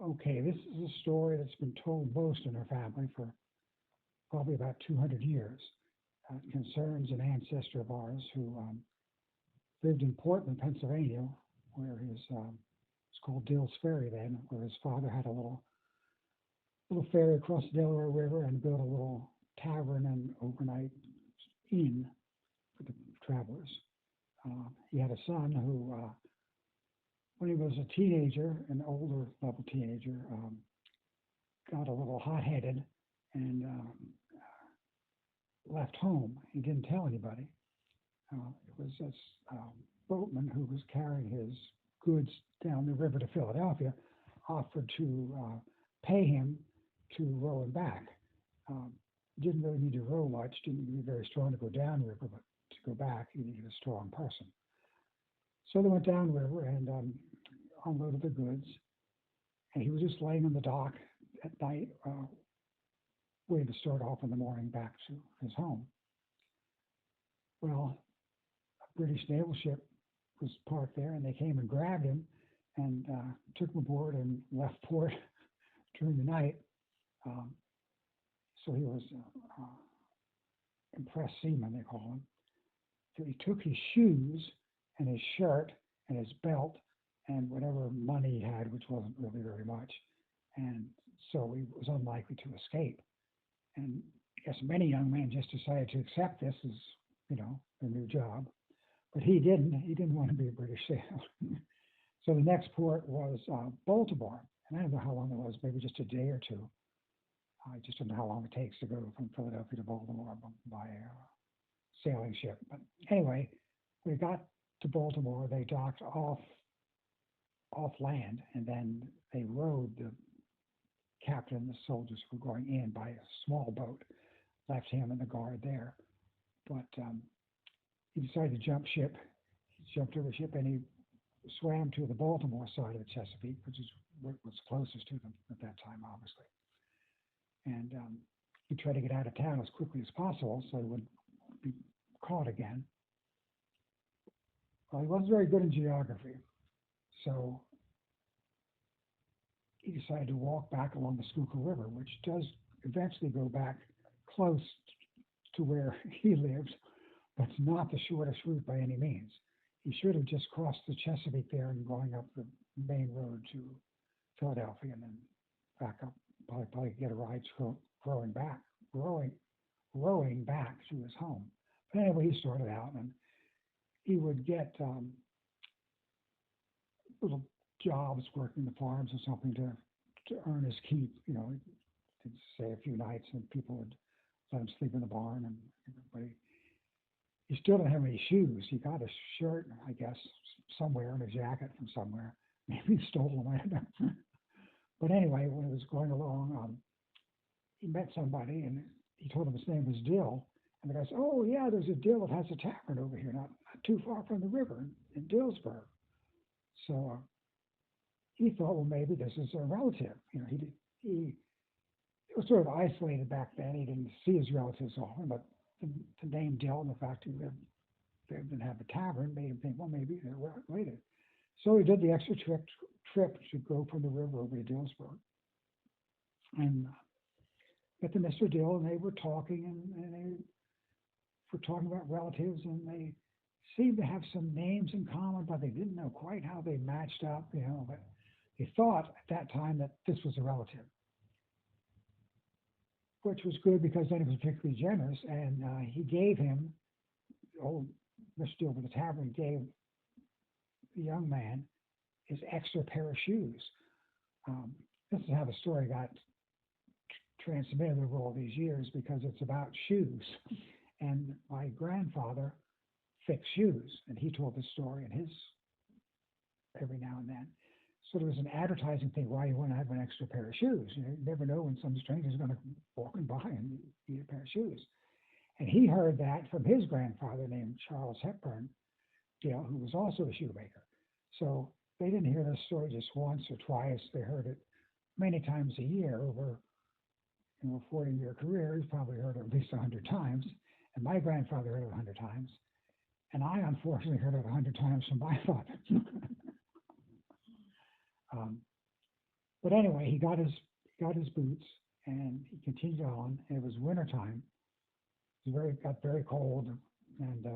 Okay, this is a story that's been told most in our family for probably about 200 years. It concerns an ancestor of ours who lived in Portland, Pennsylvania, where it's called Dill's Ferry then, where his father had a little ferry across the Delaware River and built a little tavern and overnight inn for the travelers. He had a son who, when he was a teenager, an older level teenager, got a little hot-headed and left home. He didn't tell anybody. It was this boatman who was carrying his goods down the river to Philadelphia offered to pay him to row him back. Um, didn't really need to row much, didn't need to be very strong to go downriver, but to go back, you needed a strong person. So they went downriver and unloaded the goods, and he was just laying on the dock at night, waiting to start off in the morning back to his home. Well, a British naval ship was parked there, and they came and grabbed him and took him aboard and left port during the night. Um, so he was impressed seaman, they call him. So he took his shoes and his shirt and his belt and whatever money he had, which wasn't really very much. And so he was unlikely to escape. And I guess many young men just decided to accept this as, their new job. But he didn't. He didn't want to be a British sailor. So the next port was Baltimore. And I don't know how long it was, maybe just a day or two. I just don't know how long it takes to go from Philadelphia to Baltimore by sailing ship. But anyway, we got to Baltimore. They docked off land, and then they rowed the captain and the soldiers who were going in by a small boat, left him and the guard there. But he decided to jump ship. He jumped over ship and he swam to the Baltimore side of the Chesapeake, which is what was closest to them at that time, obviously. And he tried to get out of town as quickly as possible so he wouldn't be caught again. Well, he wasn't very good in geography, so he decided to walk back along the Schuylkill River, which does eventually go back close to where he lived, but it's not the shortest route by any means. He should have just crossed the Chesapeake there and going up the main road to Philadelphia and then back up. Probably get a ride rowing back to his home. But anyway, he started out and he would get little jobs working the farms or something to earn his keep. He'd stay a few nights and people would let him sleep in the barn. But he still didn't have any shoes. He got a shirt, I guess, somewhere, and a jacket from somewhere. Maybe he stole them, I don't know. But anyway, when he was going along, he met somebody, and he told him his name was Dill. And the guy said, "Oh, yeah, there's a Dill that has a tavern over here, not too far from the river in Dillsburg." So he thought, well, maybe this is a relative. He was sort of isolated back then. He didn't see his relatives often, but the name Dill and the fact he lived and have a tavern made him think, well, maybe they're related. So he did the extra trip to go from the river over to Dillsburg. And met the Mr. Dill, and they were talking, and they were talking about relatives, and they seemed to have some names in common, but they didn't know quite how they matched up, but they thought at that time that this was a relative, which was good because then he was particularly generous, and he gave him, old Mr. Dill with the tavern gave the young man his extra pair of shoes. This is how the story got transmitted over all these years because it's about shoes. And my grandfather fixed shoes, and he told this story in his every now and then. So there was an advertising thing why you want to have an extra pair of shoes. You never know when some stranger is going to walking by and need a pair of shoes. And he heard that from his grandfather named Charles Hepburn Dill, who was also a shoemaker. So they didn't hear this story just once or twice. They heard it many times a year over a 40-year career. He's probably heard it at least 100 times. And my grandfather heard it 100 times. And I unfortunately heard it 100 times from my father. But anyway, he got his boots and he continued on. And it was wintertime. Got very cold, and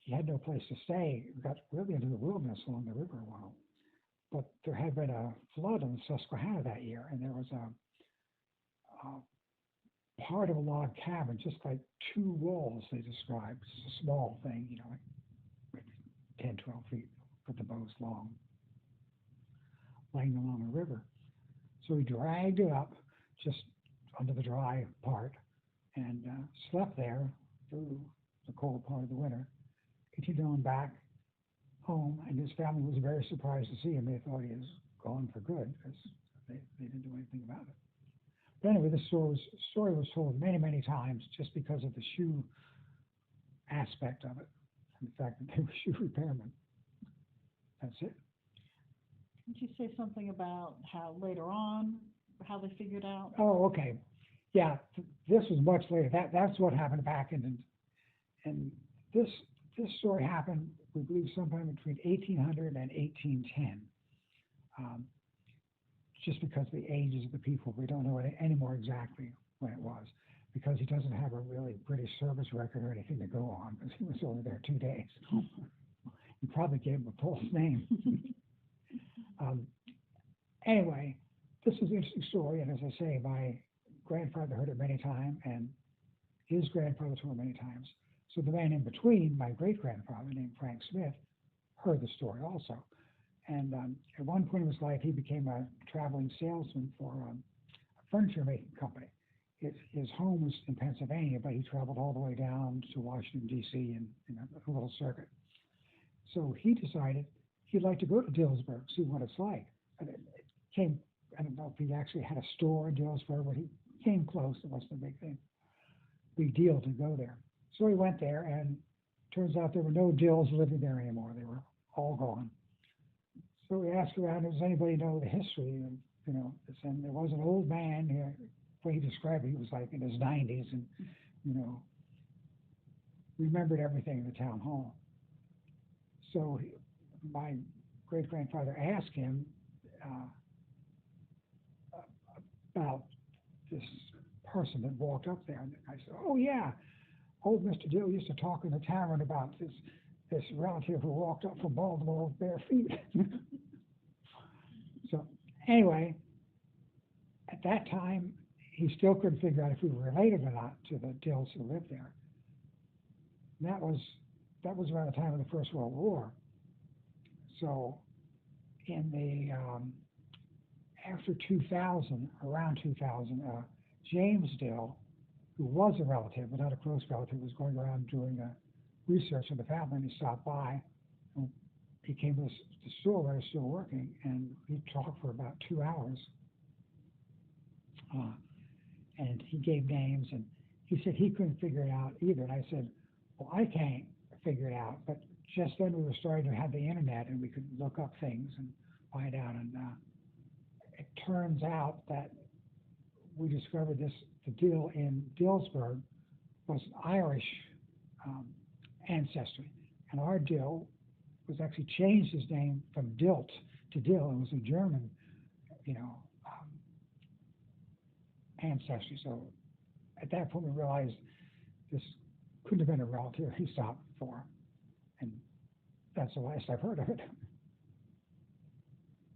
he had no place to stay. He got really into the wilderness along the river a while. But there had been a flood on the Susquehanna that year, and there was a part of a log cabin, just like two walls, they described. It's a small thing, like 10, 12 feet, but the bow's long, laying along the river. So he dragged it up just under the dry part and slept there through the cold part of the winter. Continued on back home, and his family was very surprised to see him. They thought he was gone for good because they didn't do anything about it. But anyway, this story was told many, many times just because of the shoe aspect of it, and the fact that they were shoe repairmen. That's it. Did you say something about how later on, how they figured out? Oh, okay. Yeah, this was much later. That's what happened back and this story happened, we believe, sometime between 1800 and 1810. Just because of the ages of the people, we don't know any more exactly when it was, because he doesn't have a really British service record or anything to go on, because he was only there 2 days. You probably gave him a false name. Anyway, this is an interesting story, and as I say, my grandfather heard it many times, and his grandfather told it many times. So the man in between, my great-grandfather named Frank Smith, heard the story also. And at one point in his life, he became a traveling salesman for a furniture making company. His home was in Pennsylvania, but he traveled all the way down to Washington, D.C. in a little circuit. So he decided he'd like to go to Dillsburg, see what it's like. And it came, I don't know if he actually had a store in Dillsburg, but he came close. It wasn't a big deal to go there. So he went there, and turns out there were no Dills living there anymore. They were all gone. So we asked around, does anybody know the history? And, and there was an old man here, the way he described it, he was like in his 90s and, remembered everything in the town hall. So my great-grandfather asked him about this person that walked up there. And I said, oh, yeah, old Mr. Dill used to talk in the tavern about this relative who walked up from Baltimore with bare feet. So anyway, at that time, he still couldn't figure out if we were related or not to the Dills who lived there. And that was around the time of the First World War. So in the after 2000, around 2000, James Dill, who was a relative, but not a close relative, was going around doing research on the family, and he stopped by. And he came to the store where I was still working, and we talked for about 2 hours. And he gave names, and he said he couldn't figure it out either. And I said, well, I can't figure it out. But just then we were starting to have the internet, and we could look up things and find out. And it turns out that we discovered the Dill in Dillsburg was an Irish ancestry. And our Dill was actually changed his name from Dilt to Dill. It was a German, ancestry. So at that point we realized this couldn't have been a relative he stopped for. And that's the last I've heard of it.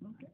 Okay.